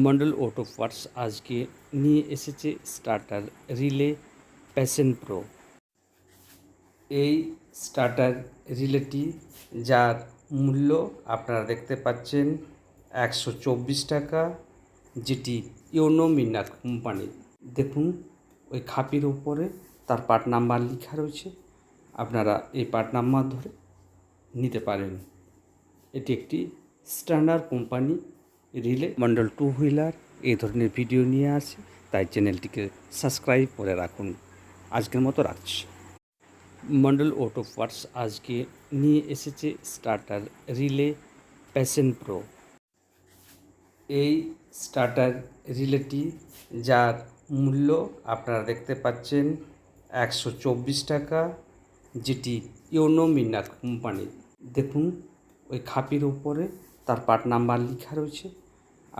Mondal auto parts আজকে নিয়ে এসেছে স্টার্টার রিলে প্যাশন প্রো। এই স্টার্টার রিলেটি যার মূল্য আপনারা দেখতে পাচ্ছেন 124 টাকা, যেটি ইউনো মিনার কোম্পানির। দেখুন ওই খাপির উপরে তার পার্ট নাম্বার লেখা রয়েছে, আপনারা এই পার্ট নাম্বার ধরে নিতে পারেন। এটি একটি স্ট্যান্ডার্ড কোম্পানি রিলে মন্ডল টু হুইলার এই ধরনের ভিডিও নিয়ে আসে, তাই চ্যানেলটিকে সাবস্ক্রাইব করে রাখুন। আজকের মতো রাখছি। মন্ডল অটো পার্টস আজকে নিয়ে এসেছে স্টার্টার রিলে প্যাশন প্রো। এই স্টার্টার রিলেটি যার মূল্য আপনারা দেখতে পাচ্ছেন 124 টাকা, যেটি ইউনো মিনার কোম্পানির। দেখুন ওই খাপির উপরে তার পার্ট নাম্বার লেখা রয়েছে,